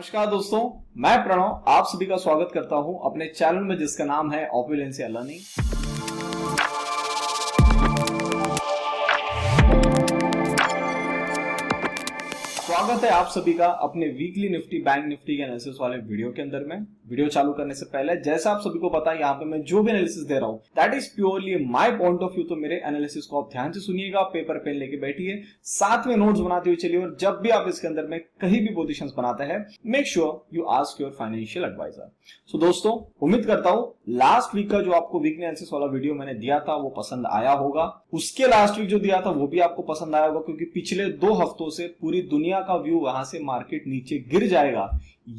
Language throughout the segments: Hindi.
नमस्कार दोस्तों, मैं प्रणव आप सभी का स्वागत करता हूं अपने चैनल में जिसका नाम है ऑप्यूलेंसिया लर्निंग। स्वागत है आप सभी का अपने वीकली निफ्टी बैंक निफ्टी के एनालिसिस वाले वीडियो के अंदर में। वीडियो चालू करने से पहले जैसा आप सभी को पता है यहाँ पे मैं जो भी एनालिसिस दे रहा हूँ that is purely my point of view. तो मेरे एनालिसिस को आप ध्यान से सुनिएगा, पेपर पेन लेके बैठिए, साथ में नोट्स बनाते हुए चलिए और जब भी आप इसके अंदर में कहीं भी पोजीशंस बनाते हैं make sure you ask your financial advisor. So दोस्तों, उम्मीद करता हूँ लास्ट वीक का जो आपको वीकली एनालिसिस वाला वीडियो मैंने दिया था वो पसंद आया होगा। उसके लास्ट वीक जो दिया था वो भी आपको पसंद आया होगा, क्योंकि पिछले 2 हफ्तों से पूरी दुनिया का व्यू वहां से मार्केट नीचे गिर जाएगा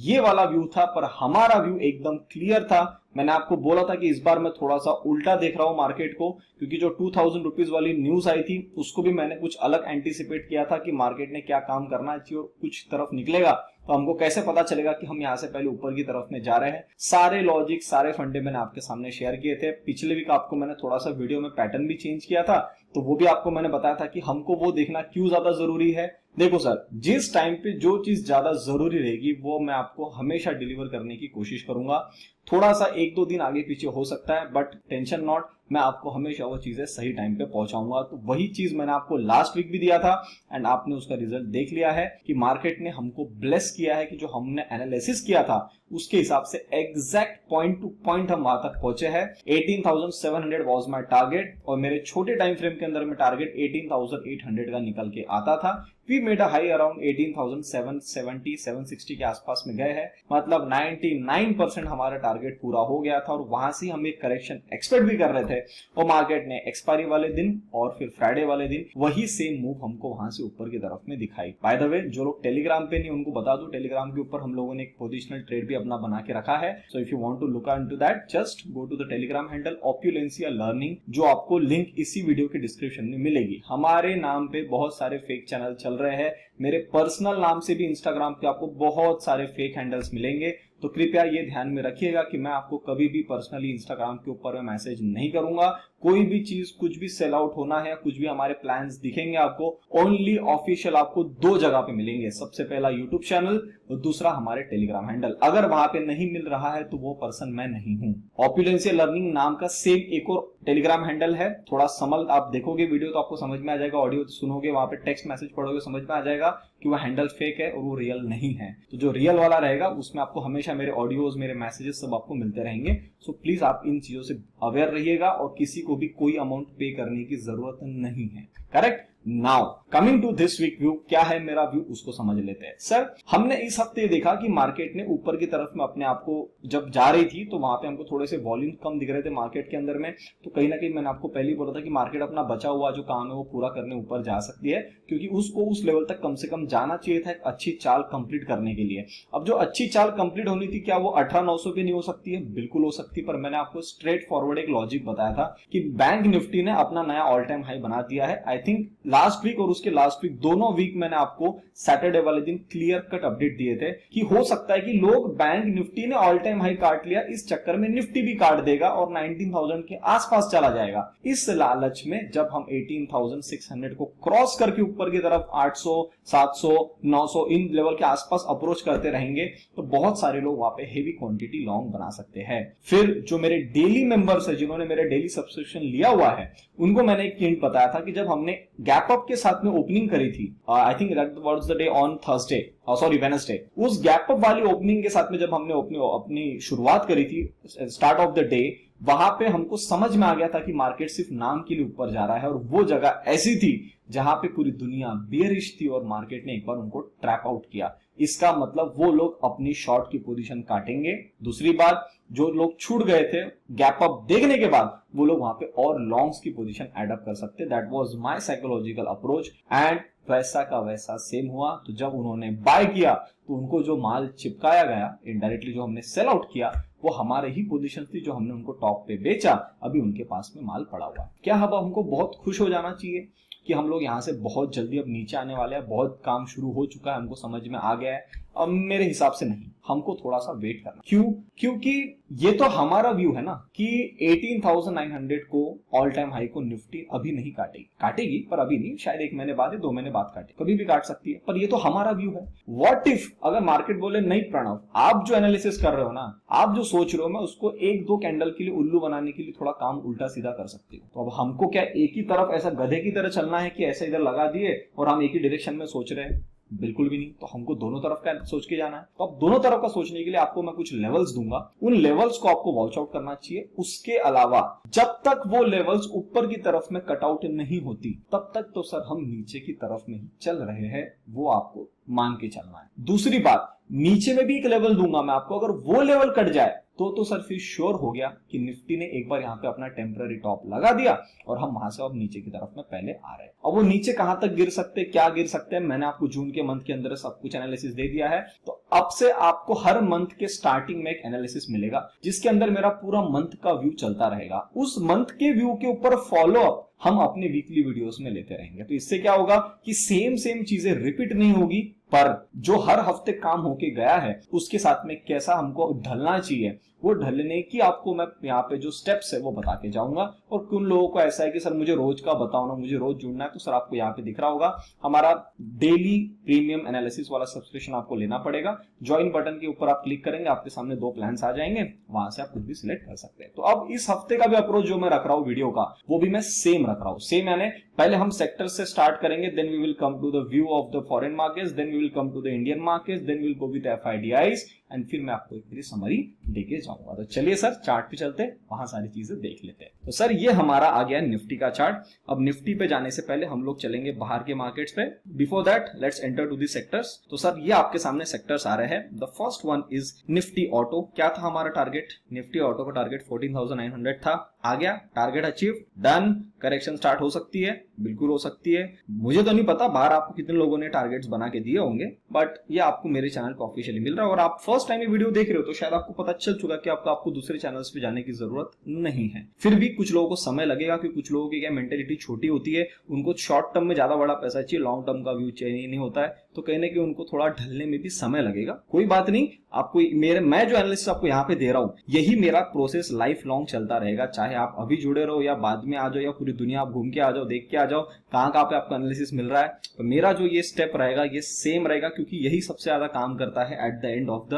ये वाला व्यू था, पर हमारा व्यू एकदम क्लियर था। मैंने आपको बोला था कि इस बार मैं थोड़ा सा उल्टा देख रहा हूं मार्केट को, क्योंकि जो 2000 रुपीज वाली न्यूज आई थी उसको भी मैंने कुछ अलग एंटीसिपेट किया था कि मार्केट ने क्या काम करना चाहिए और कुछ तरफ निकलेगा तो हमको कैसे पता चलेगा कि हम यहां से पहले ऊपर की तरफ में जा रहे हैं। सारे लॉजिक सारे फंडे मैंने आपके सामने शेयर किए थे। पिछले वीक आपको मैंने थोड़ा सा वीडियो में पैटर्न भी चेंज किया था, तो वो भी आपको मैंने बताया था कि हमको वो देखना क्यों ज्यादा जरूरी है। देखो सर, जिस टाइम पे जो चीज ज्यादा जरूरी रहेगी वो मैं आपको हमेशा डिलीवर करने की कोशिश करूंगा। थोड़ा सा 1-2 दिन आगे पीछे हो सकता है बट टेंशन नॉट, मैं आपको हमेशा वो चीजें सही टाइम पे पहुंचाऊंगा। तो वही चीज मैंने आपको लास्ट वीक भी दिया था एंड आपने उसका रिजल्ट देख लिया है कि मार्केट ने हमको ब्लेस किया है कि जो हमने एनालिसिस किया था उसके हिसाब से एग्जैक्ट पॉइंट टू पॉइंट हम वहां तक पहुंचे हैं। 18,700 वाज माय टारगेट और मेरे छोटे टाइम फ्रेम के अंदर में टारगेट 18,800 का निकल के आता था। We made a high around 18,770 760 के आसपास में गए हैं, मतलब 99% हमारा टारगेट पूरा हो गया था और वहां से हम एक करेक्शन एक्सपेक्ट भी कर रहे थे और मार्केट ने एक्सपायरी वाले दिन और फिर फ्राइडे वाले दिन वही सेम मूव हमको वहां से ऊपर की तरफ में दिखाई। बाय द वे, जो लोग टेलीग्राम पे नहीं उनको बता दूं, टेलीग्राम के ऊपर हम लोगों ने एक पोजिशनल ट्रेड भी अपना बना के रखा है। So if you want to look into that just go to the Telegram handle Opulencia learning, जो आपको लिंक इसी वीडियो के डिस्क्रिप्शन में मिलेगी। हमारे नाम पे बहुत सारे फेक चैनल चल रहे हैं, मेरे पर्सनल नाम से भी इंस्टाग्राम पे आपको बहुत सारे फेक हैंडल्स मिलेंगे, तो कृपया ये ध्यान में रखिएगा कि मैं आपको कभी भी पर्सनली इंस्टाग्राम के ऊपर में मैसेज नहीं करूंगा। कोई भी चीज कुछ भी सेल आउट होना है, कुछ भी हमारे प्लान्स दिखेंगे आपको ओनली ऑफिशियल आपको 2 जगह पे मिलेंगे। सबसे पहला यूट्यूब चैनल और दूसरा हमारे टेलीग्राम हैंडल। अगर वहां पे नहीं मिल रहा है तो वो पर्सन मैं नहीं हूं। ऑप्यूलेंसिया लर्निंग नाम का सेम एक और टेलीग्राम हैंडल है, थोड़ा समझ आप देखोगे वीडियो तो आपको समझ में आ जाएगा, ऑडियो सुनोगे वहां पे टेक्स्ट मैसेज पढ़ोगे समझ में आ जाएगा कि वो हैंडल फेक है और वो रियल नहीं है। तो जो रियल वाला रहेगा उसमें आपको हमेशा मेरे ऑडियोज मेरे मैसेजेस सब आपको मिलते रहेंगे। सो प्लीज आप इन चीजों से अवेयर रहिएगा और किसी को भी कोई अमाउंट पे करने की जरूरत नहीं है। Correct. Now coming to this week view, क्या है मेरा व्यू उसको समझ लेते हैं। सर, हमने इस हफ्ते देखा कि मार्केट ने ऊपर की तरफ में अपने आप को जब जा रही थी तो वहां पे हमको थोड़े से वॉल्यूम कम दिख रहे थे मार्केट के अंदर में, तो कहीं ना कहीं मैंने आपको पहले ही बोला था कि मार्केट अपना बचा हुआ जो काम है वो पूरा करने ऊपर जा सकती है, क्योंकि उसको उस लेवल तक कम से कम जाना चाहिए था एक अच्छी चाल कंप्लीट करने के लिए। अब जो अच्छी चाल कंप्लीट होनी थी, क्या वो 18,900 पे नहीं हो सकती है? बिल्कुल हो सकती, पर मैंने आपको स्ट्रेट फॉरवर्ड एक लॉजिक बताया था कि बैंक निफ्टी ने अपना नया ऑल टाइम हाई बना दिया है। आई थिंक लास्ट वीक और उसके लास्ट वीक दोनों वीक मैंने आपको सैटरडे वाले दिन क्लियर कट अपडेट दिए थे कि हो सकता है कि लोग बैंक निफ्टी ने ऑल टाइम हाई काट लिया, इस चक्कर में निफ्टी भी काट देगा और 19,000 के आसपास चला जाएगा। इस लालच में जब हम 18,600 को क्रॉस करके ऊपर की तरफ 800 700 900 इन लेवल के आसपास अप्रोच करते रहेंगे तो बहुत सारे लोग वहां पे हेवी क्वांटिटी लॉन्ग बना सकते हैं। फिर जो मेरे डेली मेंबर्स है, जिन्होंने मेरे डेली सब्सक्रिप्शन लिया हुआ है, उनको मैंने एक हिंट बताया था कि जब हमने गैप अप के साथ में ओपनिंग करी थी, I think that was the day on Thursday, sorry Wednesday, उस गैप अप वाली ओपनिंग के साथ में जब हमने अपनी शुरुआत करी थी स्टार्ट ऑफ द डे, वहां पे हमको समझ में आ गया था कि मार्केट सिर्फ नाम के लिए ऊपर जा रहा है और वो जगह ऐसी थी जहां पे पूरी दुनिया बेयरिश थी और मार्केट ने एक बार उनको ट्रैप आउट किया। इसका मतलब वो लोग अपनी शॉर्ट की पोजीशन काटेंगे। दूसरी बात, जो लोग छूट गए थे गैप अप देखने के बाद वो लोग वहां पे और लॉन्ग्स की पोजीशन एड अप कर सकते। That was my psychological approach and वैसा का वैसा सेम हुआ। तो जब उन्होंने बाय किया तो उनको जो माल चिपकाया गया इनडायरेक्टली, जो हमने सेल आउट किया, वो हमारे ही पोजीशन थी जो हमने उनको टॉप पे बेचा, अभी उनके पास में माल पड़ा हुआ। क्या अब हमको बहुत खुश हो जाना चाहिए कि हम लोग यहाँ से बहुत जल्दी अब नीचे आने वाले हैं, बहुत काम शुरू हो चुका है, हमको समझ में आ गया है? अब मेरे हिसाब से नहीं। हमको थोड़ा सा वेट करना। क्यों? क्योंकि ये तो हमारा व्यू है ना कि 18,900 को ऑल टाइम हाई को निफ्टी अभी नहीं काटेगी पर अभी नहीं, शायद 1 महीने बाद या 2 महीने बाद काटे, कभी भी काट सकती है, पर ये तो हमारा व्यू है। व्हाट इफ अगर मार्केट बोले नहीं प्रणव, आप जो एनालिसिस कर रहे हो ना, आप जो सोच रहे हो, मैं उसको 1-2 कैंडल के लिए उल्लू बनाने के लिए थोड़ा काम उल्टा सीधा कर सकती हूँ। तो अब हमको क्या एक ही तरफ ऐसा गधे की तरह चलना है कि ऐसे इधर लगा दिए और हम एक ही डायरेक्शन में सोच रहे हैं? बिल्कुल भी नहीं। तो हमको दोनों तरफ का सोच के जाना है। तो अब दोनों तरफ का सोचने के लिए आपको मैं कुछ लेवल्स दूंगा, उन लेवल्स को आपको वॉच आउट करना चाहिए। उसके अलावा जब तक वो लेवल्स ऊपर की तरफ में कटआउट नहीं होती तब तक तो सर हम नीचे की तरफ में ही चल रहे हैं, वो आपको मान के चलना है। दूसरी बात, नीचे में भी एक लेवल दूंगा मैं आपको, अगर वो लेवल कट जाए तो सर फिर श्योर हो गया कि निफ्टी ने एक बार यहां पे अपना टेम्पररी टॉप लगा दिया और हम वहां से अब नीचे की तरफ में पहले आ रहे हैं। अब वो नीचे कहां तक गिर सकते हैं, क्या गिर सकते हैं, मैंने आपको जून के मंथ के अंदर सब कुछ एनालिसिस दे दिया है। तो अब से आपको हर मंथ के स्टार्टिंग में एक एनालिसिस मिलेगा जिसके अंदर मेरा पूरा मंथ का व्यू चलता रहेगा। उस मंथ के व्यू के ऊपर फॉलो अप हम अपने वीकली वीडियोस में लेते रहेंगे। तो इससे क्या होगा कि सेम चीजें रिपीट नहीं होगी, पर जो हर हफ्ते काम होके गया है उसके साथ में कैसा हमको ढलना चाहिए, वो ढलने की आपको मैं यहाँ पे जो स्टेप्स है वो बता के जाऊंगा। और कुछ लोगों को ऐसा है कि सर मुझे रोज का बताओ ना, मुझे रोज जुड़ना है, तो सर आपको यहाँ पे दिख रहा होगा हमारा डेली प्रीमियम एनालिसिस वाला सब्सक्रिप्शन आपको लेना पड़ेगा। ज्वाइन बटन के ऊपर आप क्लिक करेंगे, आपके सामने 2 प्लान्स आ जाएंगे, वहां से आप कुछ भी सिलेक्ट कर सकते हैं। तो अब इस हफ्ते का भी अप्रोच जो मैं रख रहा हूँ वीडियो का, वो भी मैं सेम रख रहा हूँ। सेम यानी पहले हम सेक्टर से स्टार्ट करेंगे, then we will come to the view of the foreign markets, then we will come to the Indian markets, then we will go with FIDIs and फिर मैं आपको एक समरी देके जाऊंगा। तो चलिए सर चार्ट पे चलते, वहां सारी चीजें देख लेते हैं। तो सर ये हमारा आ गया निफ्टी का चार्ट। अब निफ्टी पे जाने से पहले हम लोग चलेंगे बाहर के मार्केट्स पे। Before that let's enter to the sectors. तो सर ये आपके सामने सेक्टर्स आ रहे हैं। The first one is Nifty auto. क्या था हमारा टारगेट? निफ्टी ऑटो का टारगेट 14,900 था, आ गया, target achieve, done. Correction start हो सकती है, बिल्कुल हो सकती है। मुझे तो नहीं पता बाहर आपको कितने लोगों ने टारगेट्स बना के दिए होंगे, बट ये आपको मेरे चैनल पे ऑफिशियली मिल रहा है। और आप फर्स्ट टाइम ये वीडियो देख रहे हो तो शायद आपको पता चल चुका कि आपको दूसरे चैनल्स पे जाने की जरूरत नहीं है। फिर भी कुछ लोगों को समय लगेगा कि कुछ लोगों की क्या मेंटेलिटी छोटी होती है, उनको शॉर्ट टर्म में ज्यादा बड़ा पैसा चाहिए, लॉन्ग टर्म का व्यू चाहिए नहीं होता है, तो कहने कि उनको थोड़ा ढलने में भी समय लगेगा। कोई बात नहीं, आपको मैं जो एनालिसिस आपको यहाँ पे दे रहा हूं, यही मेरा प्रोसेस लाइफ लॉन्ग चलता रहेगा। चाहे आप अभी जुड़े रहो या बाद में आ जाओ या पूरी दुनिया आप घूम के आ जाओ, देख के आ जाओ कहां पे आपको एनालिसिस मिल रहा है, तो मेरा जो ये स्टेप रहेगा ये सेम रहेगा, क्योंकि यही सबसे ज्यादा काम करता है at the end of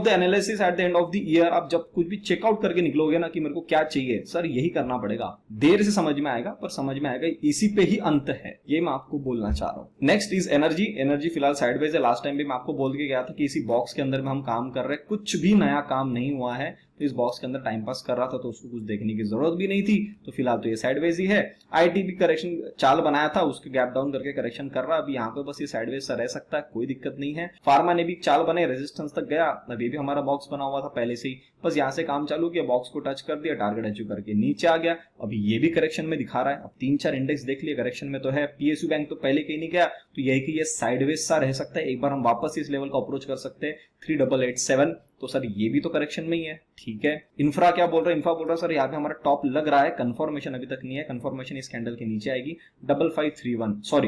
the analysis, at the end of the year. आप जब कुछ भी चेकआउट करके निकलोगे ना कि मेरे को क्या चाहिए, सर यही करना पड़ेगा। देर से समझ में आएगा पर समझ में आएगा, इसी पे ही अंत है, ये मैं आपको बोलना चाह रहा हूं। नेक्स्ट इज एनर्जी फिलहाल साइडवेज है। लास्ट टाइम भी मैं आपको बोल के गया था कि इसी बॉक्स के अंदर में हम काम कर रहे हैं, कुछ भी नया काम नहीं हुआ है। तो इस बॉक्स के अंदर टाइम पास कर रहा था तो उसको कुछ देखने की जरूरत भी नहीं थी, तो फिलहाल तो ये साइडवेज ही है। आईटी भी करेक्शन चाल बनाया था, उसके गैप डाउन करके करेक्शन कर रहा है। अभी यहाँ पे बस ये साइडवेज सा रह सकता है, कोई दिक्कत नहीं है। फार्मा ने भी चाल बनाई, रेजिस्टेंस तक गया, अभी भी हमारा बॉक्स बना हुआ था पहले से ही, बस यहाँ से काम चालू किया, बॉक्स को टच कर दिया, टारगेट अचीव करके नीचे आ गया। अभी ये भी करेक्शन में दिखा रहा है। अब 3-4 इंडेक्स देख लिए करेक्शन में तो है। पीएसयू बैंक तो पहले कहीं नहीं गया, तो यही कि ये साइडवेज सा रह सकता है। एक बार हम वापस इस लेवल को अप्रोच कर सकते हैं 3887, तो सर ये भी तो करेक्शन में ही है, ठीक है। इंफ्रा क्या बोल रहा है? इंफ्रा बोल रहा है सर यहाँ पे हमारा टॉप लग रहा है, कंफर्मेशन अभी तक नहीं है। कंफर्मेशन इस कैंडल के नीचे आएगी 5531, सॉरी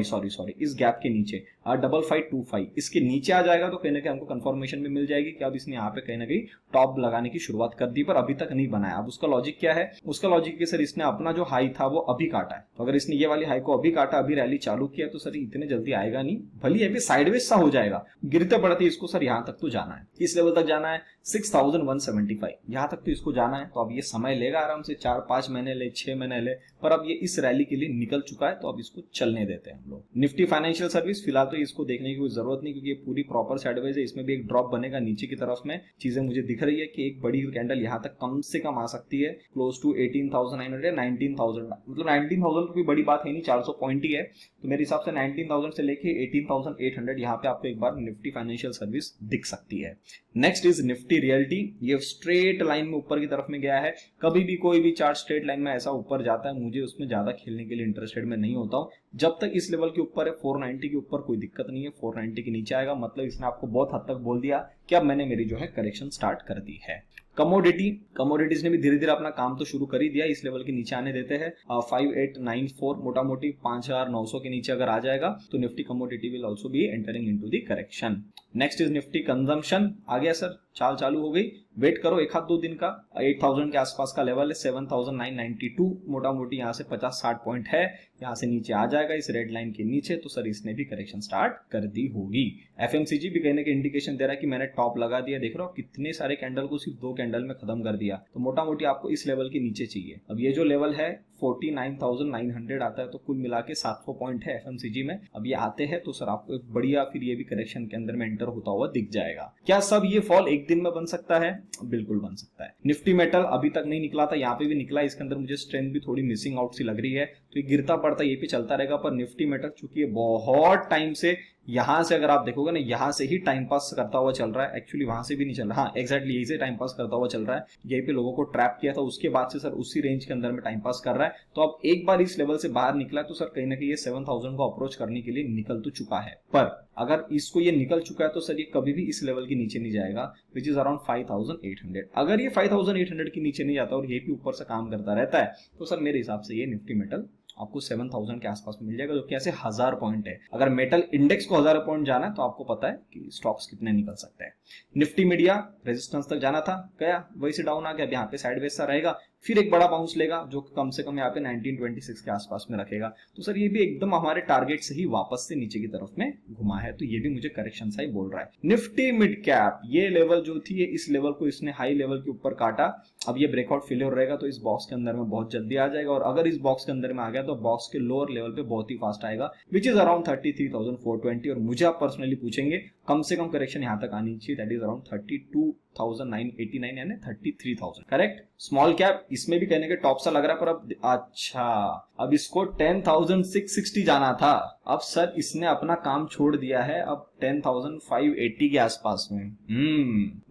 इस गैप के नीचे 5525, इसके नीचे आ जाएगा तो कहीं ना कहीं हमको कंफर्मेशन भी मिल जाएगी कि अब इसने यहाँ पे कहीं ना कहीं टॉप लगाने की शुरुआत कर दी, पर अभी तक नहीं बनाया। अब उसका लॉजिक क्या है? उसका लॉजिक कि सर इसने अपना जो हाई था वो अभी काटा है, तो अगर इसने ये वाली हाई को अभी काटा, अभी रैली चालू किया, तो सर इतने जल्दी आएगा नहीं, भले अभी साइडवेज सा हो जाएगा, गिरते पड़ते इसको सर यहाँ तक तो जाना है। किस लेवल तक जाना है? 6175, यहाँ तक तो इसको जाना है। तो अब ये समय लेगा आराम से, 4-5 महीने ले, 6 महीने ले, पर अब ये इस रैली के लिए निकल चुका है, तो अब इसको चलने देते हैं हम लोग। निफ्टी फाइनेंशियल सर्विस फिलहाल तो इसको देखने की कोई जरूरत नहीं, क्योंकि ये पूरी प्रॉपर साइडवेज है। इसमें भी एक ड्रॉप बनेगा नीचे की तरफ में, चीजें मुझे दिख रही है कि एक बड़ी कैंडल यहाँ तक कम से कम आ सकती है, क्लोज टू 18,900 या 19,000, मतलब 19,000 तो कोई बड़ी बात है नहीं, 400 पॉइंट ही है, तो मेरे हिसाब से 19,000 से लेके 18,800 यहाँ पे आपको एक बार निफ्टी फाइनेंशियल सर्विस दिख सकती है। Next is Nifty realty. ये स्ट्रेट लाइन में ऊपर की तरफ में गया है। कभी भी कोई भी चार्ट स्ट्रेट लाइन में ऐसा ऊपर जाता है, मुझे उसमें ज्यादा खेलने के लिए इंटरेस्टेड में नहीं होता हूं। जब तक इस लेवल के ऊपर है 490 के ऊपर कोई दिक्कत नहीं है, 490 के नीचे आएगा मतलब इसने आपको बहुत हद तक बोल दिया कि अब मैंने मेरी जो है करेक्शन स्टार्ट कर दी है। कमोडिटीज ने भी धीरे धीरे अपना काम तो शुरू कर ही दिया, इस लेवल के नीचे आने देते हैं। 5894 मोटा मोटी 5900 के नीचे अगर आ जाएगा तो Nifty commodity will also be entering into the correction. Next is Nifty consumption. आ गया सर, चाल चालू हो गई, वेट करो एक हाथ दो दिन का। 8000 के आसपास का लेवल है, 7992 मोटा मोटी यहाँ से 50-60 पॉइंट है, यहाँ से नीचे आ जाएगा इस रेड लाइन के नीचे, तो सर इसने भी करेक्शन स्टार्ट कर दी होगी। एफएमसीजी भी कहने के इंडिकेशन दे रहा है कि मैंने टॉप लगा दिया, देख रहे हो कितने सारे कैंडल को सिर्फ 2 कैंडल में खत्म कर दिया। तो मोटा मोटी आपको इस लेवल के नीचे चाहिए। अब ये जो लेवल है 49,900 आता है, तो कुल मिला के 700 पॉइंट है एफएमसीजी में। अब ये आते हैं तो सर आपको एक बढ़िया फिर ये भी करेक्शन के अंदर में एंटर होता हुआ दिख जाएगा। क्या सब ये फॉल एक दिन में बन सकता है? बिल्कुल बन सकता है। निफ्टी मेटल अभी तक नहीं निकला था, यहाँ पे भी निकला, इसके अंदर मुझे स्ट्रेंथ भी थोड़ी मिसिंग आउट सी लग रही है, तो ये गिरता पड़ता ये पे चलता रहेगा। पर निफ्टी मेटल चूंकि ये बहुत टाइम से यहां से अगर आप देखोगे ना, यहां से ही टाइम पास करता हुआ चल रहा है, एक्चुअली वहां से भी नहीं चल रहा, हाँ एग्जैक्टली यही से टाइम पास करता हुआ चल रहा है। यहीं पे लोगों को ट्रैप किया था, उसके बाद से सर उसी रेंज के अंदर में टाइम पास कर रहा है। तो अब एक बार इस लेवल से बाहर निकला तो सर कहीं ना कहीं ये 7000 को अप्रोच करने के लिए निकल तो चुका है। पर अगर इसको ये निकल चुका है तो सर ये कभी भी इस लेवल के नीचे नहीं जाएगा, विच इज अराउंड 5800। अगर ये 5800 के नीचे नहीं जाता और ये भी ऊपर से काम करता रहता है तो सर मेरे हिसाब से ये निफ्टी मेटल आपको 7000 के आसपास मिल जाएगा, जो कि ऐसे 1000 पॉइंट है। अगर मेटल इंडेक्स को 1000 पॉइंट जाना है तो आपको पता है कि स्टॉक्स कितने निकल सकते हैं। निफ्टी मीडिया रेजिस्टेंस तक जाना था, गया, वही से डाउन आ गया, यहाँ पे साइडवेज सा रहेगा, फिर एक बड़ा बाउंस लेगा जो कम से कम यहाँ पे 1926 के आसपास में रखेगा। तो सर ये भी एकदम हमारे टारगेट से ही वापस से नीचे की तरफ में घुमा है, तो ये भी मुझे करेक्शन सा ही बोल रहा है। निफ्टी मिड कैप ये लेवल जो थी, इस लेवल को इसने हाई लेवल के ऊपर काटा। अब ये ब्रेकआउट फेलियर रहेगा तो इस बॉक्स के अंदर में बहुत जल्दी आ जाएगा, और अगर इस बॉक्स के अंदर में आ गया तो बॉक्स के लोअर लेवल पे बहुत ही फास्ट आएगा, विच इज अराउंड 33,420। और मुझे आप पर्सनली पूछेंगे कम से कम करेक्शन यहां तक आनी चाहिए, दैट इज अराउंड 32,989 यानी 33,000। करेक्ट। स्मॉल कैप इसमें भी कहने के टॉप सा लग रहा है, पर अब अच्छा अब इसको 10,660 जाना था, अब सर इसने अपना काम छोड़ दिया है, अब 10,580 के आसपास में।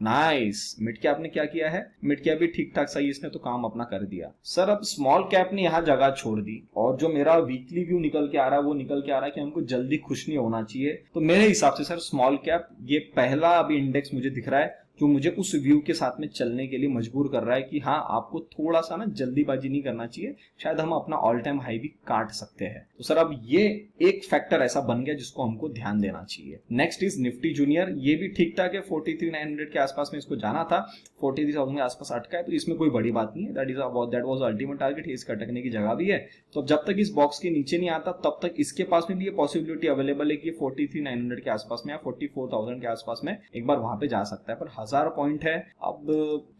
नाइस। मिड कैप ने क्या किया है? मिड कैप भी ठीक ठाक सही, इसने तो काम अपना कर दिया। सर अब स्मॉल कैप ने यहाँ जगह छोड़ दी, और जो मेरा वीकली व्यू निकल के आ रहा है वो निकल के आ रहा है कि हमको जल्दी खुश नहीं होना चाहिए। तो मेरे हिसाब से सर स्मॉल कैप ये पहला अभी इंडेक्स मुझे दिख रहा है जो मुझे उस व्यू के साथ में चलने के लिए मजबूर कर रहा है कि हाँ आपको थोड़ा सा ना जल्दीबाजी नहीं करना चाहिए, शायद हम अपना ऑल टाइम हाई भी काट सकते हैं। तो सर अब ये एक फैक्टर ऐसा बन गया जिसको हमको ध्यान देना चाहिए। नेक्स्ट इज निफ्टी जूनियर, ये भी ठीक ठाक है, 43,900 के आसपास में इसको जाना था, 43,000 के आसपास अटका है, तो इसमें कोई बड़ी बात नहीं है, दैट वाज अल्टीमेट टारगेट, इसका अटकने की जगह भी है। तो अब जब तक इस बॉक्स के नीचे नहीं आता तब तक इसके पास में भी ये पॉसिबिलिटी अवेलेबल है कि 43,900 के आसपास में या 44,000 के आसपास में एक बार वहां पे जा सकता है, पर 1000 पॉइंट है। अब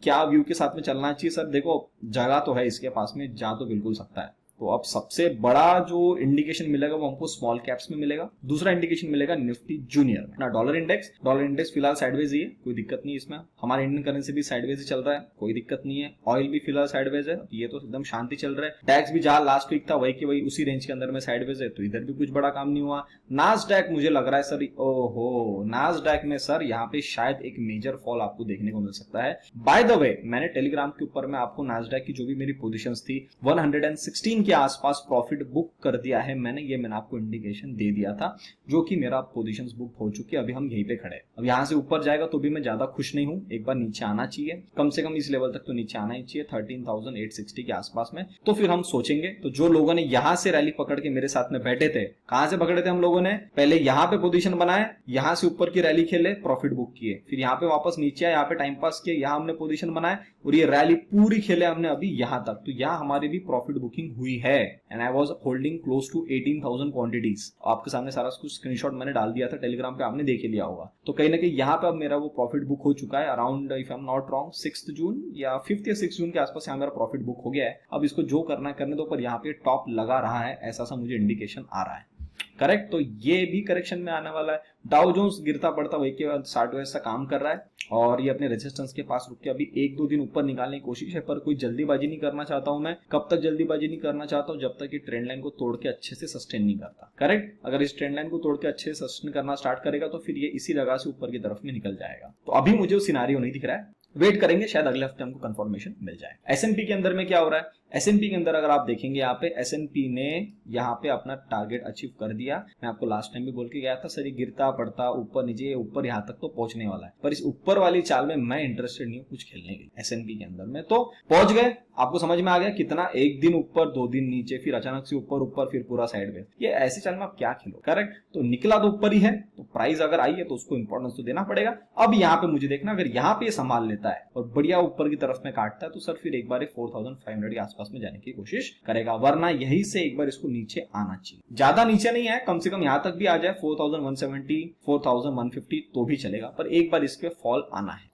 क्या व्यू के साथ में चलना चाहिए? सर देखो जगह तो है इसके पास में, जा तो बिल्कुल सकता है। तो अब सबसे बड़ा जो इंडिकेशन मिलेगा वो हमको स्मॉल कैप्स में मिलेगा। दूसरा इंडिकेशन मिलेगा निफ्टी जूनियर में ना। डॉलर इंडेक्स फिलहाल साइडवेज ही है, कोई दिक्कत नहीं इसमें। हमारा इंडियन करेंसी भी साइडवेज ही चल रहा है, कोई दिक्कत नहीं है। ऑयल भी फिलहाल साइडवेज है, ये तो एकदम शांति चल रहा है। टैक्स भी जहां लास्ट वीक था वही के वही उसी रेंज के अंदर में साइडवेज है, तो इधर भी कुछ बड़ा काम नहीं हुआ। नास्डैक मुझे लग रहा है सर, ओहो नास्डैक में सर यहाँ पे शायद एक मेजर फॉल आपको देखने को मिल सकता है। बाय द वे मैंने टेलीग्राम के ऊपर में आपको नास्डैक की जो भी मेरी पोजीशंस थी 116 के आसपास प्रॉफिट बुक कर दिया है मैंने आपको इंडिकेशन दे दिया था, जो कि मेरा पोजीशंस बुक हो चुकी है। अभी हम यहीं पे खड़े। अब यहां से ऊपर जाएगा तो भी मैं ज्यादा खुश नहीं हूं, एक बार नीचे आना चाहिए, कम से कम इस लेवल तक तो नीचे आना ही चाहिए 13,860 के आसपास में, तो फिर हम सोचेंगे। तो जो लोगों ने यहां से रैली पकड़ के मेरे साथ में बैठे थे, कहां से पकड़े थे हम लोगों ने? पहले यहां पे पोजीशन बनाए, यहां से ऊपर की रैली खेले, प्रॉफिट बुक किए, फिर यहाँ पे वापस नीचे आए, यहाँ पे टाइम पास किए, यहाँ हमने पोजीशन बनाए और ये रैली पूरी खेले हमने अभी यहां तक। तो यहाँ हमारी भी प्रॉफिट बुकिंग हुई है, and I was holding close to 18,000 quantities. आपके सामने सारा कुछ स्क्रीनशॉट मैंने डाल दिया था टेलीग्राम पे, आपने देख लिया होगा। तो कहीं ना कहीं यहाँ पे अब मेरा वो प्रॉफिट बुक हो चुका है around, if I am not wrong, 6 जून या 5 या 6 जून के आसपास यहाँ मेरा प्रॉफिट बुक हो गया है। अब इसको जो करना है करने दो, पर यहाँ पे टॉप लगा रहा है, ऐसा सा मुझे इंडिकेशन आ रहा है। करेक्ट। तो ये भी करेक्शन में आने वाला है। डाउ जोन्स गिरता पड़ता वही के बाद 60 वैसा काम कर रहा है, और ये अपने रेजिस्टेंस के पास रुक के अभी 1-2 दिन ऊपर निकालने की कोशिश है, पर कोई जल्दीबाजी नहीं करना चाहता हूं मैं। कब तक जल्दीबाजी नहीं करना चाहता हूं? जब तक ये ट्रेंड लाइन को तोड़ के अच्छे से सस्टेन नहीं करता। करेक्ट। अगर इस ट्रेंड लाइन को तोड़ के अच्छे से सस्टेन करना स्टार्ट करेगा तो फिर ये इसी जगह से ऊपर की तरफ में निकल जाएगा। तो अभी मुझे वो सिनेरियो नहीं दिख रहा है, वेट करेंगे, शायद अगले हफ्ते हमको कंफर्मेशन मिल जाए। एसएनपी के अंदर में क्या हो रहा है? S&P के अंदर अगर आप देखेंगे यहाँ पे S&P ने यहाँ पे अपना टारगेट अचीव कर दिया। मैं आपको लास्ट टाइम भी बोल के गया था सर ये गिरता पड़ता ऊपर नीचे, ऊपर यहाँ तक तो पहुंचने वाला है, पर इस ऊपर वाली चाल में मैं इंटरेस्टेड नहीं हूँ कुछ खेलने के S&P के अंदर में। तो पहुंच गए, आपको समझ में आ गया कितना, एक दिन ऊपर, 2 दिन नीचे, फिर अचानक से ऊपर ऊपर, फिर पूरा साइडवेज। ये ऐसी चाल में आप क्या खेलो, करेक्ट। तो निकला तो ऊपर ही है, तो प्राइस अगर आई है तो उसको इंपॉर्टेंस तो देना पड़ेगा। अब यहाँ पे मुझे देखना, अगर यहाँ पे संभाल लेता है और बढ़िया ऊपर की तरफ में काटता है तो सर फिर एक बार 4500 के आसपास में जाने की कोशिश करेगा, वरना यही से एक बार इसको नीचे आना चाहिए। ज्यादा नीचे नहीं है, कम से कम यहाँ तक भी आ जाए 4170, 4150 तो भी चलेगा, पर एक बार इस पे फॉल आना है।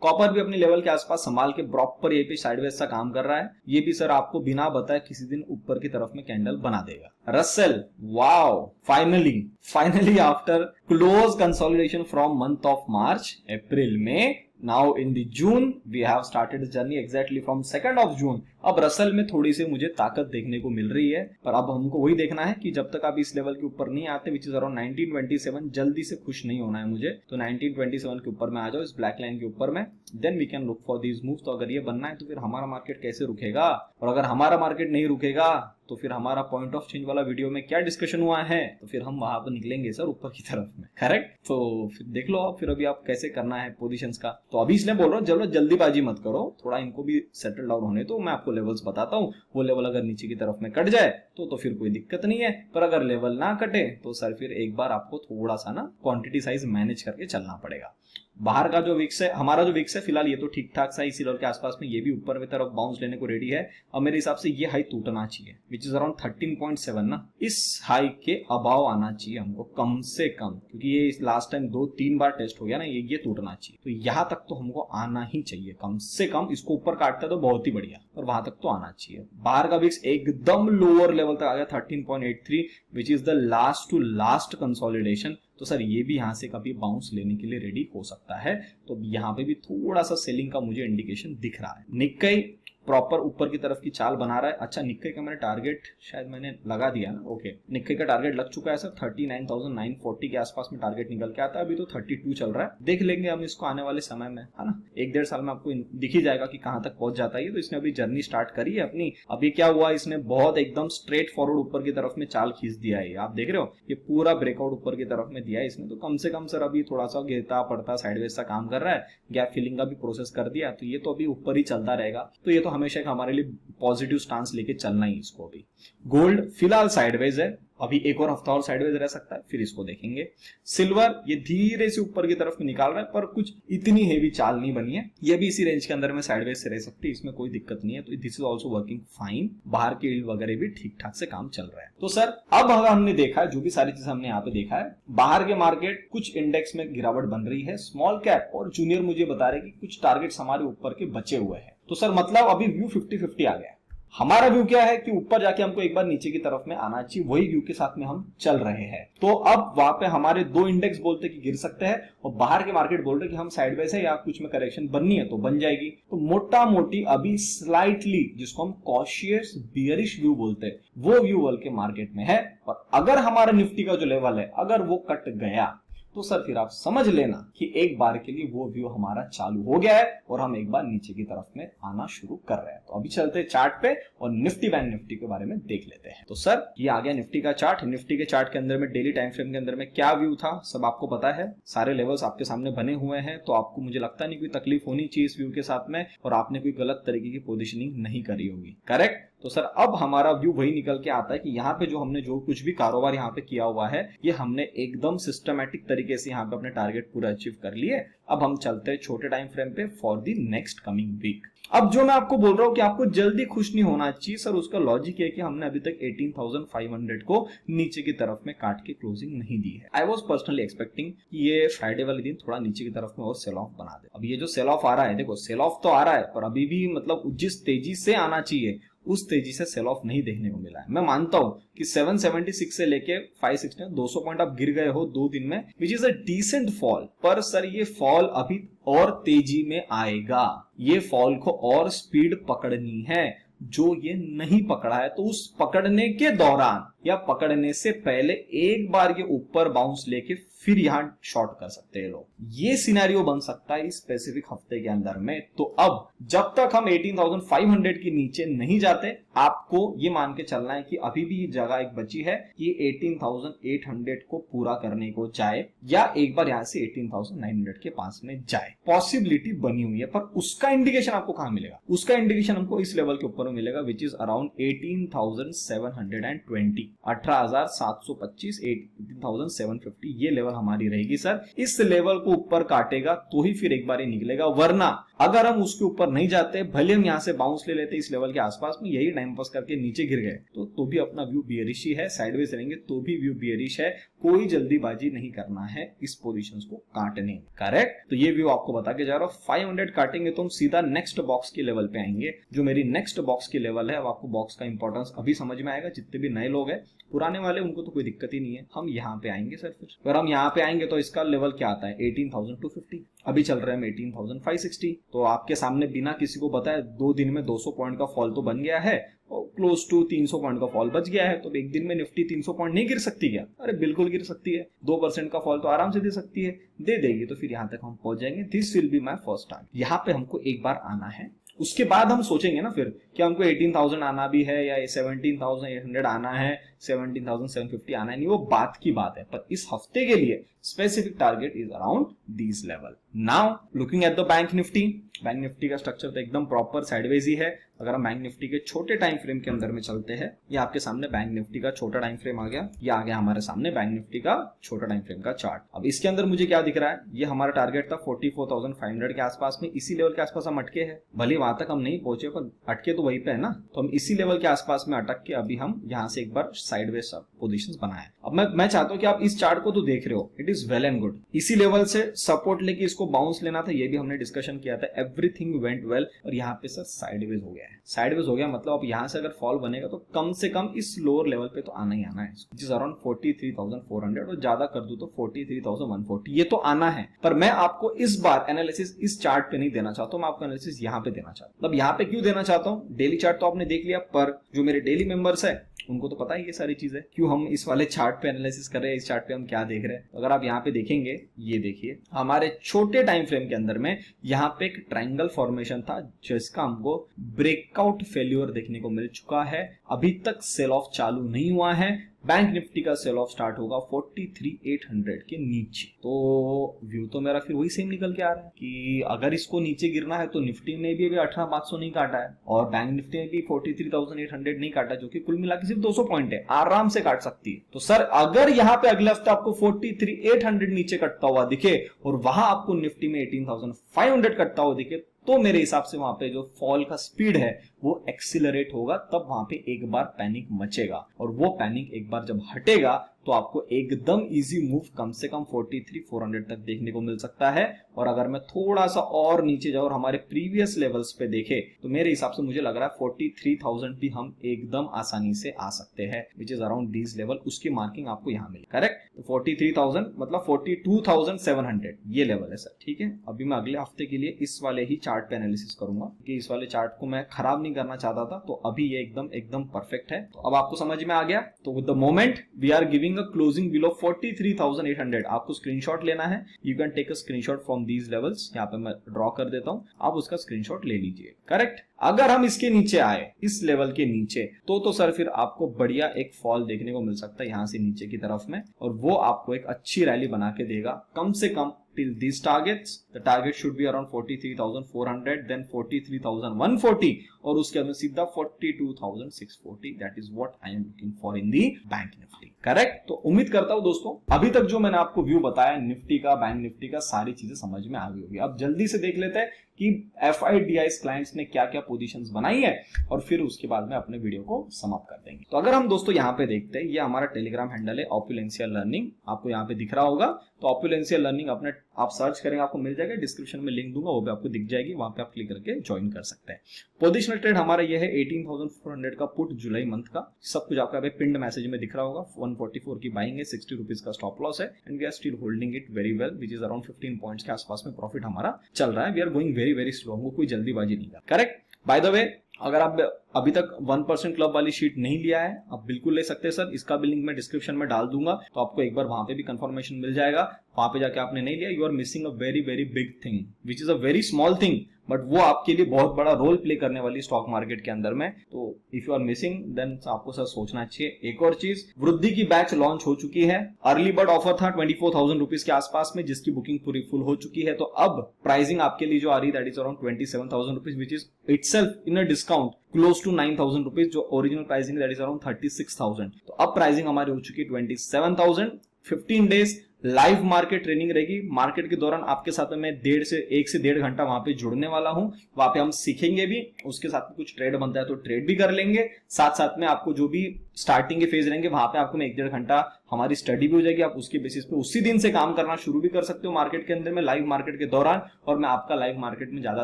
कॉपर भी अपने लेवल के आसपास संभाल के प्रॉपर ये पे साइडवेज सा काम कर रहा है। ये भी सर आपको बिना बताए किसी दिन ऊपर की तरफ में कैंडल बना देगा। Russell, wow, finally after close consolidation from month of March, April में, now in the June we have started the journey exactly from 2 of June. अब रसल में थोड़ी सी मुझे ताकत देखने को मिल रही है, पर अब हमको वही देखना है कि जब तक आप इस लेवल के ऊपर नहीं आते, विच इज अराउंड 1927, जल्दी से खुश नहीं होना है मुझे। तो 1927 के ऊपर में आ जाओ, इस ब्लैक लाइन के ऊपर में, then we can look for these moves. तो अगर ये बनना है तो फिर हमारा मार्केट कैसे रुकेगा, और अगर हमारा मार्केट नहीं रुकेगा तो फिर हमारा पॉइंट ऑफ चेंज वाला वीडियो में क्या डिस्कशन हुआ है, तो फिर हम वहां पर निकलेंगे सर ऊपर की तरफ में, करेक्ट। तो फिर देख लो आप, फिर अभी आप कैसे करना है पोजीशंस का। तो अभी इसलिए बोल रहा हूँ चलो जल्दीबाजी मत करो, थोड़ा इनको भी सेटल डाउन होने तो मैं आपको लेवल्स बताता हूँ। वो लेवल अगर नीचे की तरफ में कट जाए तो फिर कोई दिक्कत नहीं है, पर अगर लेवल ना कटे तो सर फिर एक बार आपको थोड़ा सा ना क्वांटिटी साइज मैनेज करके चलना पड़ेगा। बाहर का जो विक्स है, हमारा जो विक्स है फिलहाल ये तो ठीक ठाक सा इसी लेवल के आसपास में, ये भी ऊपर की तरफ बाउंस लेने को रेडी है। और मेरे हिसाब से ये हाई टूटना चाहिए, विच इज अराउंड 13.7 ना, इस हाई के अबाव आना चाहिए हमको कम से कम, क्योंकि ये लास्ट टाइम 2-3 बार टेस्ट हो गया ना, ये टूटना चाहिए। तो यहाँ तक तो हमको आना ही चाहिए कम से कम। इसको ऊपर काटता है तो बहुत ही बढ़िया, और वहां तक तो आना चाहिए। बाहर का विक्स एकदम लोअर लेवल तक आ गया 13.83, which is the last to last consolidation. तो सर ये भी यहाँ से कभी बाउंस लेने के लिए रेडी हो सकता है। तो यहाँ पे भी थोड़ा सा सेलिंग का मुझे इंडिकेशन दिख रहा है। निक्केई प्रॉपर ऊपर की तरफ की चाल बना रहा है। अच्छा, निक्केई का मैंने टारगेट शायद मैंने लगा दिया ना, ओके, निक्केई का टारगेट लग चुका है सर, 39,940 के आसपास में टारगेट निकल के आता है। अभी तो 32 चल रहा है, देख लेंगे हम इसको आने वाले समय में, है ना। 1-1.5 साल में आपको दिख ही जाएगा कि कहाँ तक पहुंच जाता है। तो इसने अभी जर्नी स्टार्ट करी है अपनी। अभी क्या हुआ, इसने बहुत एकदम स्ट्रेट फॉरवर्ड ऊपर की तरफ में चाल खींच दिया है। आप देख रहे हो, ये पूरा ब्रेकआउट ऊपर की तरफ में दिया है इसने। तो कम से कम सर अभी थोड़ा सा गिरता पड़ता साइडवेज सा काम कर रहा है, गैप फिलिंग का भी प्रोसेस कर दिया, तो ये तो अभी ऊपर ही चलता रहेगा। तो ये तो हमेशा हमारे लिए पॉजिटिव स्टांस लेके चलना ही इसको। अभी गोल्ड फिलहाल साइडवेज है, अभी एक और हफ्ता और साइडवेज रह सकता है, फिर इसको देखेंगे। सिल्वर ये धीरे से ऊपर की तरफ में निकाल रहा है, पर कुछ इतनी हेवी चाल नहीं बनी है, ये भी इसी रेंज के अंदर में साइडवेज से रह सकती है, इसमें कोई दिक्कत नहीं है। तो this is also working fine. बाहर के यील्ड वगैरह भी ठीक ठाक से काम चल रहा है। तो सर अब अगर हमने देखा है, जो भी सारी चीजें हमने यहाँ पे देखा है, बाहर के मार्केट कुछ इंडेक्स में गिरावट बन रही है, स्मॉल कैप और जूनियर मुझे बता रहे कि कुछ टारगेट्स हमारे ऊपर के बचे हुए हैं। तो सर मतलब अभी व्यू 50-50 आ गया है। हमारा व्यू क्या है कि ऊपर जाके हमको एक बार नीचे की तरफ में आना चाहिए, वही व्यू के साथ में हम चल रहे हैं। तो अब वहां पे हमारे 2 इंडेक्स बोलते कि गिर सकते हैं, और बाहर के मार्केट बोल रहे कि हम साइडवेज है या कुछ में करेक्शन बननी है तो बन जाएगी। तो मोटा मोटी अभी स्लाइटली, जिसको हम कॉशियस बियरिश व्यू बोलते हैं, वो व्यू वर्ल्ड के मार्केट में है। और अगर हमारा निफ्टी का जो लेवल है अगर वो कट गया तो सर फिर आप समझ लेना कि एक बार के लिए वो व्यू हमारा चालू हो गया है और हम एक बार नीचे की तरफ में आना शुरू कर रहे हैं। तो अभी चलते हैं चार्ट पे और निफ्टी बैंक निफ्टी के बारे में देख लेते हैं। तो सर ये आ गया निफ्टी का चार्ट। निफ्टी के चार्ट के अंदर में डेली टाइम फ्रेम के अंदर में क्या व्यू था सब आपको पता है, सारे लेवल्स आपके सामने बने हुए हैं। तो आपको मुझे लगता नहीं कोई तकलीफ होनी चाहिए इस व्यू के साथ में, और आपने कोई गलत तरीके की पोजिशनिंग नहीं करी होगी, करेक्ट। तो सर अब हमारा व्यू वही निकल के आता है कि यहाँ पे जो हमने जो कुछ भी कारोबार यहाँ पे किया हुआ है, ये हमने एकदम सिस्टमैटिक तरीके से यहाँ पे अपने टारगेट पूरा अचीव कर लिए। अब हम चलते हैं छोटे टाइम फ्रेम पे for the next coming week. अब जो मैं आपको बोल रहा हूँ कि आपको जल्दी खुश नहीं होना चाहिए सर, उसका लॉजिक है कि हमने अभी तक 18,500 को नीचे की तरफ में काट के क्लोजिंग नहीं दी है। आई वॉज पर्सनली एक्सपेक्टिंग कि ये फ्राइडे वाले दिन थोड़ा नीचे की तरफ में और सेल ऑफ बना दे। अब ये जो सेल ऑफ आ रहा है, देखो सेल ऑफ तो आ रहा है, पर अभी भी मतलब जिस तेजी से आना चाहिए उस तेजी से सेल ऑफ नहीं देखने को मिला है। मैं मानता हूं कि 776 से लेके 560 200 पॉइंट आप गिर गए हो 2 दिन में, which is a decent fall. पर सर ये फॉल अभी और तेजी में आएगा, ये फॉल को और स्पीड पकड़नी है। जो ये नहीं पकड़ा है तो उस पकड़ने के दौरान या पकड़ने से पहले एक बार ये ऊपर बाउंस लेके फिर यहां शॉर्ट कर सकते हैं लोग। ये सिनेरियो बन सकता है इस स्पेसिफिक हफ्ते के अंदर में। तो अब जब तक हम 18,500 के नीचे नहीं जाते, आपको ये मान के चलना है कि अभी भी जगह एक बची है कि 18,800 को पूरा करने को जाए या एक बार यहां से 18,900 के पास में जाए। पॉसिबिलिटी बनी हुई है, पर उसका इंडिकेशन आपको कहां मिलेगा? उसका इंडिकेशन हमको इस लेवल के ऊपर मिलेगा, विच इज अराउंड 18,720, 18,725, 18,750 ये लेवल हमारी रहेगी सर। इस लेवल को ऊपर काटेगा तो ही फिर एक बार ही निकलेगा, वरना अगर हम उसके ऊपर नहीं जाते, भले हम यहां से बाउंस ले लेते इस लेवल के आसपास में, यही टाइम पास करके नीचे गिर गए तो भी अपना व्यू बियरिश ही है। साइडवेज रहेंगे तो भी व्यू बियरिश है। कोई जल्दीबाजी नहीं करना है इस पोजीशंस को काटने, करेक्ट? तो ये व्यू आपको बता के जा रहा हूं। 500 काटेंगे तो हम सीधा नेक्स्ट बॉक्स के लेवल पे आएंगे। जो मेरी नेक्स्ट बॉक्स की लेवल है, अब आपको बॉक्स का इंपॉर्टेंस अभी समझ में आएगा। जितने भी नए लोग हैं, पुराने वाले, उनको तो कोई दिक्कत ही नहीं है। हम यहाँ पे आएंगे सर। फिर अगर हम यहाँ पे आएंगे तो इसका लेवल क्या आता है? 18,250। अभी चल रहे हैं 18,560। तो आपके सामने बिना किसी को बताए 2 दिन में 200 पॉइंट का फॉल तो बन गया है और क्लोज टू 300 पॉइंट का फॉल बच गया है। तो एक दिन में निफ्टी 300 पॉइंट नहीं गिर सकती क्या? अरे बिल्कुल गिर सकती है। 2% का फॉल तो आराम से दे सकती है, दे देगी। तो फिर यहां तक हम पहुंच जाएंगे। This will be my first target. यहाँ पे हमको एक बार आना है, उसके बाद हम सोचेंगे ना फिर कि हमको 18,000 आना भी है या 17,800 आना है, 17,750 आना है। नहीं, वो बात की बात है। पर इस हफ्ते के लिए specific target is around this level. Now looking at the bank Nifty. Bank Nifty का स्ट्रक्चर तो एकदम प्रॉपर साइडवेज ही है। अगर हम बैंक निफ्टी के छोटे टाइम फ्रेम के अंदर में चलते हैं, ये आपके सामने बैंक निफ्टी का छोटा टाइम फ्रेम आ गया। ये आ गया हमारे सामने बैंक निफ्टी का छोटा टाइम फ्रेम का चार्ट। अब इसके अंदर मुझे क्या दिख रहा है? ये हमारा टारगेट था 44,500 के आसपास में। इसी लेवल के आसपास हम अटके हैं। भले वहां तक हम नहीं पहुंचे, पर अटके तो वहीं पे है ना। तो हम इसी लेवल के आसपास में अटक के अभी हम यहाँ से एक बार साइडवेज पोजीशंस बनाए। अब मैं चाहता हूं कि आप इस चार्ट को तो देख रहे हो, it is well and good. इसी लेवल से सपोर्ट लेके इसको बाउंस लेना था, ये भी हमने डिस्कशन किया था। Everything went well. और यहाँ पे सर साइडवेज हो गया है। साइडवेज हो गया मतलब अब यहाँ से अगर फॉल बनेगा तो कम से कम इस लोअर लेवल पे तो आना ही आना है, जिस अराउंड 43,400 और ज्यादा कर दूं तो 43,140। ये तो आना है। पर मैं आपको इस बार एनालिसिस इस चार्ट पे नहीं देना चाहता हूं, मैं आपको एनालिसिस यहाँ पे देना चाहता हूं। मतलब यहाँ पे क्यों देना चाहता हूं? डेली चार्ट तो आपने देख लिया, पर जो मेरे डेली मेंबर्स है उनको तो पता ही ये सारी चीजें, क्यों हम इस वाले चार्ट पे एनालिसिस कर रहे हैं, इस चार्ट पे हम क्या देख रहे हैं। तो अगर आप यहाँ पे देखेंगे, ये देखिए हमारे छोटे टाइम फ्रेम के अंदर में यहाँ पे एक ट्रायंगल फॉर्मेशन था, जिसका हमको ब्रेकआउट फेल्यूर देखने को मिल चुका है। अभी तक सेल ऑफ चालू नहीं हुआ है। बैंक निफ्टी का सेल ऑफ स्टार्ट होगा 43,800 के नीचे। तो व्यू तो मेरा फिर वही सेम निकल के आ रहा है कि अगर इसको नीचे गिरना है तो निफ्टी ने भी अभी 18,500 नहीं काटा है और बैंक निफ्टी ने भी 43,800 नहीं काटा, जो कि कुल मिला के सिर्फ 200 पॉइंट है, आराम से काट सकती है। तो सर अगर यहाँ पे अगले हफ्ते आपको 43,800 नीचे कटता हुआ दिखे और वहां आपको निफ्टी में 18,500 कटता हुआ दिखे, तो मेरे हिसाब से वहां पे जो फॉल का स्पीड है वो एक्सीलरेट होगा। तब वहां पे एक बार पैनिक मचेगा और वो पैनिक एक बार जब हटेगा तो आपको एकदम इजी मूव कम से कम 43,400 तक देखने को मिल सकता है। और अगर मैं थोड़ा सा और नीचे जाऊं और हमारे प्रीवियस लेवल्स पे देखे तो मेरे हिसाब से मुझे लग रहा है 43,000 भी हम एकदम आसानी से आ सकते हैं, विच इज अराउंड दिस लेवल। उसकी मार्किंग आपको यहाँ मिली, करेक्ट? तो 43,000 मतलब 42,700 ये लेवल है सर, ठीक है। अभी मैं अगले हफ्ते के लिए इस वाले ही चार्ट पे एनालिसिस करूंगा कि इस वाले चार्ट को मैं खराब नहीं करना चाहता था, तो अभी ये एकदम परफेक्ट है। तो अब आपको समझ में आ गया। तो with the moment we are giving a closing below 43,800, आपको स्क्रीनशॉट लेना है। You can take a screenshot from these levels. यहाँ पे मैं ड्रॉ कर देता हूं, आप उसका स्क्रीनशॉट ले लीजिए, करेक्ट। अगर हम इसके नीचे आए, इस लेवल के नीचे, तो सर फिर आपको बढ़िया एक फॉल देखने को मिल सकता है यहाँ से नीचे की तरफ में, और वो आपको एक अच्छी रैली बना के देगा कम से कम till these targets. The target should be around 43,400, then 43,140 और उसके बाद सीधा 42,640. That is what I am looking for in the bank nifty. Correct? तो उम्मीद करता हूं दोस्तों अभी तक जो मैंने आपको व्यू बताया निफ्टी का, बैंक निफ्टी का, सारी चीजें समझ में आ गई होगी। अब जल्दी से देख लेते हैं कि FIDIs क्लाइंट्स ने क्या क्या पोजीशंस बनाई है और फिर उसके बाद में अपने वीडियो को समाप्त कर देंगे। तो अगर हम दोस्तों यहाँ पे देखते हैं, ये हमारा टेलीग्राम हैंडल है ऑपुलेंशियल लर्निंग, आपको यहाँ पे दिख रहा होगा। तो ऑपुलेंशियल लर्निंग अपने आप सर्च करेंगे, आपको मिल जाएगा। डिस्क्रिप्शन में लिंक दूंगा, वो भी आपको दिख जाएगी, वहां पे आप क्लिक करके ज्वाइन कर सकते हैं। पोजिशनल ट्रेड हमारा ये है 18,400 का पुट जुलाई मंथ का। सब कुछ आपका पिंड मैसेज में दिख रहा होगा। 144 की बाइंग है, 60 रुपीज का स्टॉप लॉस है, and we are still holding it very well, which is around 15 points के आसपास में प्रॉफिट हमारा चल रहा है। We are going very very slow, हमको कोई जल्दीबाजी नहीं है, करेक्ट? बाय द वे, अगर आप अभी तक 1% क्लब वाली शीट नहीं लिया है, आप बिल्कुल ले सकते हैं सर। इसका भी लिंक मैं डिस्क्रिप्शन में डाल दूंगा, तो आपको एक बार वहां पे भी कंफर्मेशन मिल जाएगा। वहां पे जाके आपने नहीं लिया, you are missing a very very big thing which is a very small thing, but वो आपके लिए बहुत बड़ा रोल प्ले करने वाली स्टॉक मार्केट के अंदर में। तो if you are missing then आपको सर सोचना चाहिए। एक और चीज, वृद्धि की बैच लॉन्च हो चुकी है। अर्ली बर्ड ऑफर था 24,000 रुपीज के आसपास में, जिसकी बुकिंग पूरी फुल हो चुकी है। तो अब प्राइसिंग आपके लिए जो आ रही है that is around 27,000 rupees, which is itself in a discount close to 9,000 rupees. जो original pricing that is around 36,000। तो अब प्राइसिंग हमारी हो चुकी है 27,000। 15 डेज लाइव मार्केट ट्रेनिंग रहेगी। मार्केट के दौरान आपके साथ में मैं 1 से 1.5 घंटा वहां पे जुड़ने वाला हूं। वहां पे हम सीखेंगे भी, उसके साथ में कुछ ट्रेड बनता है तो ट्रेड भी कर लेंगे। साथ साथ में आपको जो भी स्टार्टिंग के फेज रहेंगे वहां पे आपको मैं 1-1.5 घंटा हमारी स्टडी भी हो जाएगी। आप उसके बेसिस पे उसी दिन से काम करना शुरू भी कर सकते हो मार्केट के अंदर में, लाइव मार्केट के दौरान। और मैं आपका लाइव मार्केट में ज्यादा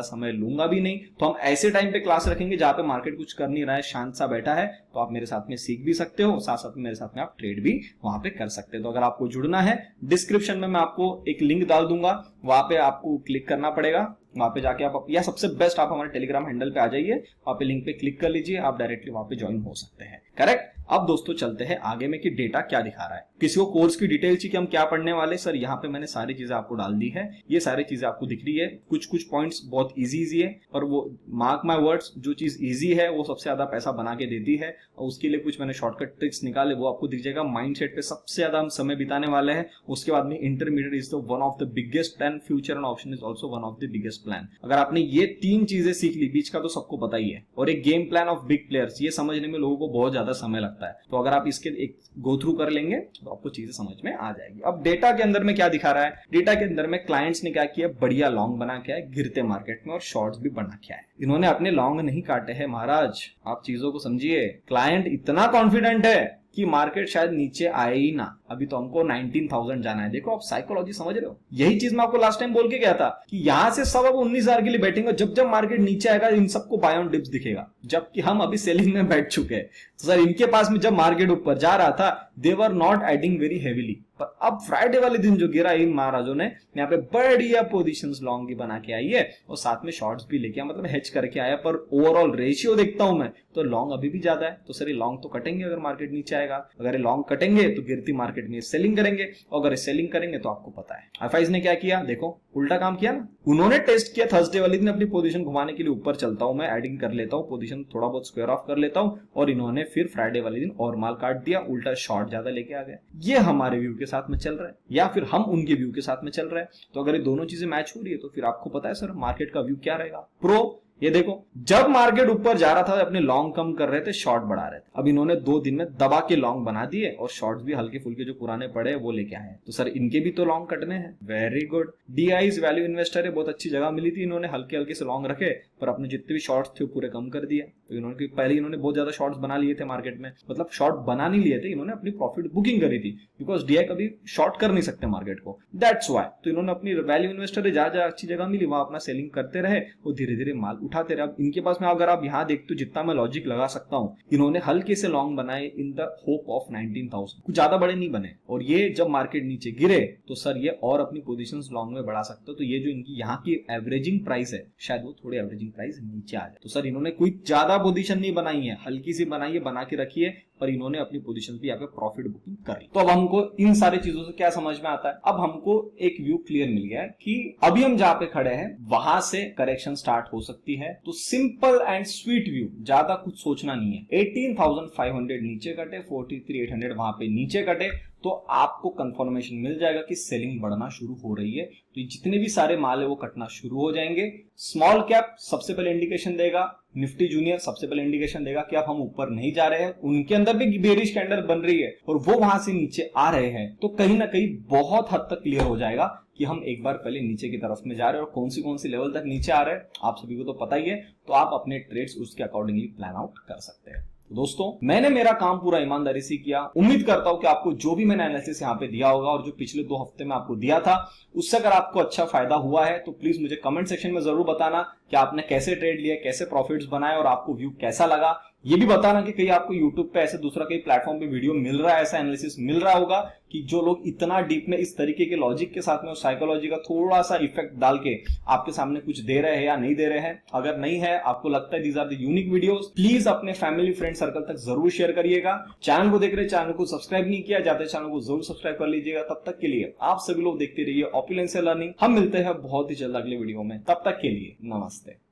समय लूंगा भी नहीं। तो हम ऐसे टाइम पे क्लास रखेंगे जहां पे मार्केट कुछ कर नहीं रहा है, शांत सा बैठा है, तो आप मेरे साथ में सीख भी सकते हो, साथ साथ में मेरे साथ में आप ट्रेड भी वहां पे कर सकते हो। तो अगर आपको जुड़ना है, डिस्क्रिप्शन में मैं आपको एक लिंक डाल दूंगा, वहां पे आपको क्लिक करना पड़ेगा। वहां पे जाके आप, या सबसे बेस्ट आप हमारे टेलीग्राम हैंडल पे आ जाइए, वहां पे लिंक पे क्लिक कर लीजिए, आप डायरेक्टली वहां पे ज्वाइन हो सकते हैं। करेक्ट। अब दोस्तों चलते हैं आगे में कि डेटा क्या दिखा रहा है। किसी को कोर्स की डिटेल चाहिए कि हम क्या पढ़ने वाले, सर यहाँ पे मैंने सारी चीजें आपको डाल दी है। ये सारी चीजें आपको दिख रही है। कुछ कुछ पॉइंट्स बहुत इजी है, पर वो मार्क माय वर्ड्स, जो चीज इजी है वो सबसे ज्यादा पैसा बना के देती है। और उसके लिए कुछ मैंने शॉर्टकट ट्रिक्स निकाले, वो आपको दिख जाएगा। माइंडसेट पे सबसे ज्यादा हम समय बिताने वाले हैं। उसके बाद में intermediate is the one of the biggest plan, future and option is also one of the biggest plan. अगर आपने ये 3 चीजें सीख ली, बीच का तो सबको पता ही है, और एक game plan of big players, ये समझने में लोगों को बहुत ज्यादा समय लगता है। तो अगर आप इसके एक गो थ्रू कर लेंगे तो आपको चीजें समझ में आ जाएगी। अब डेटा के अंदर में क्या दिखा रहा है, डेटा के अंदर में क्लाइंट्स ने क्या किया, बढ़िया लॉन्ग बना के आए गिरते मार्केट में, और शॉर्ट्स भी बना के आए। इन्होंने अपने लॉन्ग नहीं काटे हैं महाराज, आप चीजों को समझिए। क्लाइंट इतना कॉन्फिडेंट है कि मार्केट शायद नीचे आए ही ना। अभी तो हमको 19,000 जाना है। देखो आप साइकोलॉजी समझ रहे हो। यही चीज मैं आपको लास्ट टाइम बोल के गया था कि यहां से सब अब 19,000 के लिए बैठेंगे। जब जब मार्केट नीचे आएगा इन सबको बाय ऑन डिप्स दिखेगा, जबकि हम अभी सेलिंग में बैठ चुके हैं। तो सर इनके पास में जब मार्केट ऊपर जा रहा था, they were not adding very heavily, पर अब फ्राइडे वाले दिन जो गिरा, इन महाराजों ने यहाँ पे बढ़िया पोजीशंस लॉन्ग की बना के आई है, और साथ में शॉर्ट्स भी लेके, मतलब हेज करके आया। पर ओवरऑल रेशियो देखता हूं मैं तो लॉन्ग अभी भी ज्यादा है। तो सर ये लॉन्ग तो कटेंगे अगर मार्केट नीचे आएगा। अगर ये लॉन्ग कटेंगे तो गिरती मार्केट में सेलिंग करेंगे, और अगर सेलिंग करेंगे तो आपको पता है एफआईज ने क्या किया, देखो उल्टा काम किया ना। उन्होंने टेस्ट किया थर्सडे वाले दिन अपनी पोजीशन घुमाने के लिए, ऊपर चलता हूं मैं, एडिंग कर लेता हूं पोजीशन, थोड़ा बहुत स्क्वायर ऑफ कर लेता हूं, और इन्होंने फिर फ्राइडे वाले दिन और माल काट दिया, उल्टा शॉर्ट ज्यादा लेके आ गए। ये हमारे व्यू के साथ में चल रहा है, या फिर हम उनके व्यू के साथ में चल रहे हैं। तो अगर ये दोनों चीजें मैच हो रही है तो फिर आपको पता है सर मार्केट का व्यू क्या रहेगा। प्रो, ये देखो जब मार्केट ऊपर जा रहा था अपने लॉन्ग कम कर रहे थे, शॉर्ट बढ़ा रहे थे। अब इन्होंने 2 दिन में दबा के लॉन्ग बना दिए, और शॉर्ट्स भी हल्के फुल्के जो पुराने पड़े वो लेके आए। तो सर इनके भी तो लॉन्ग कटने हैं। Very good. DIs value investor है, बहुत अच्छी जगह मिली थी, इन्होंने हल्के हल्के से लॉन्ग रखे, पर अपने जितने भी शॉर्ट्स थे पूरे कम कर दिया। तो इन्होंने पहले इन्होंने बहुत ज्यादा शॉर्ट्स बना लिए थे मार्केट में, मतलब शॉर्ट बना नहीं लिए थे, इन्होंने अपनी प्रॉफिट बुकिंग करी थी, बिकॉज डीआई कभी शॉर्ट कर नहीं सकते मार्केट को, दैट्स व्हाई। तो इन्होंने अपनी वैल्यू इन्वेस्टर जहां जहां अच्छी जगह मिली वहां अपना सेलिंग करते रहे, वो धीरे धीरे माल उठाते रहे। अब इनके पास में अगर आप यहाँ देखते हो, जितना मैं लॉजिक लगा सकता हूँ, इन्होंने हल्के से लॉन्ग बनाए इन द होप ऑफ 19,000, कुछ ज्यादा बड़े नहीं बने। और ये जब मार्केट नीचे गिरे तो सर ये और अपनी पोजीशंस लॉन्ग में बढ़ा सकते हो। तो ये जो इनकी यहाँ की एवरेजिंग प्राइस है, शायद वो थोड़ी एवरेजिंग प्राइस नीचे आ जाए। तो सर इन्होंने कोई ज्यादा पोजीशन नहीं बनाई है, हल्की सी बनाई है, बना के रखी है, पर इन्होंने अपनी पोजीशन भी यहाँ पे प्रॉफिट बुकिंग कर ली। तो अब हमको इन सारी चीजों से क्या समझ में आता है, अब हमको एक व्यू क्लियर मिल गया है कि अभी हम जहां पे खड़े हैं वहां से करेक्शन स्टार्ट हो सकती है। तो सिंपल एंड स्वीट व्यू, ज्यादा कुछ सोचना नहीं है। 18,500 नीचे कटे, 43,800 वहां पे नीचे कटे, तो आपको कंफर्मेशन मिल जाएगा कि सेलिंग बढ़ना शुरू हो रही है। तो जितने भी सारे माल है वो कटना शुरू हो जाएंगे। स्मॉल कैप सबसे पहले इंडिकेशन देगा, निफ्टी जूनियर सबसे पहले इंडिकेशन देगा कि अब हम ऊपर नहीं जा रहे हैं। उनके अंदर भी बेरिश कैंडल बन रही है और वो वहां से नीचे आ रहे हैं, तो कहीं ना कहीं बहुत हद तक क्लियर हो जाएगा कि हम एक बार पहले नीचे की तरफ में जा रहे हैं, और कौन सी लेवल तक नीचे आ रहे हैं आप सभी को तो पता ही है। तो आप अपने ट्रेड्स उसके अकॉर्डिंगली प्लान आउट कर सकते हैं। तो दोस्तों मैंने मेरा काम पूरा ईमानदारी से किया। उम्मीद करता हूं कि आपको जो भी मैंने एनालिसिस यहाँ पे दिया होगा, और जो पिछले 2 हफ्ते में आपको दिया था, उससे अगर आपको अच्छा फायदा हुआ है तो प्लीज मुझे कमेंट सेक्शन में जरूर बताना कि आपने कैसे ट्रेड लिया, कैसे प्रॉफिट्स बनाए, और आपको व्यू कैसा लगा। ये भी बताना कि कहीं आपको यूट्यूब पे ऐसे दूसरा कहीं प्लेटफॉर्म पे वीडियो मिल रहा है, ऐसा एनालिसिस मिल रहा होगा कि जो लोग इतना डीप में इस तरीके के लॉजिक के साथ में साइकोलॉजी का थोड़ा सा इफेक्ट डाल के आपके सामने कुछ दे रहे हैं या नहीं दे रहे हैं। अगर नहीं है, आपको लगता है these are the unique videos, please अपने फैमिली फ्रेंड सर्कल तक जरूर शेयर करिएगा। चैनल को देख रहे, चैनल को सब्सक्राइब नहीं किया जाते, चैनल को जरूर सब्सक्राइब कर लीजिएगा। तब तक के लिए आप सभी लोग देखते रहिए ऑपुलेंस से लर्निंग। हम मिलते हैं बहुत ही जल्द अगले वीडियो में, तब तक के लिए नमस्ते।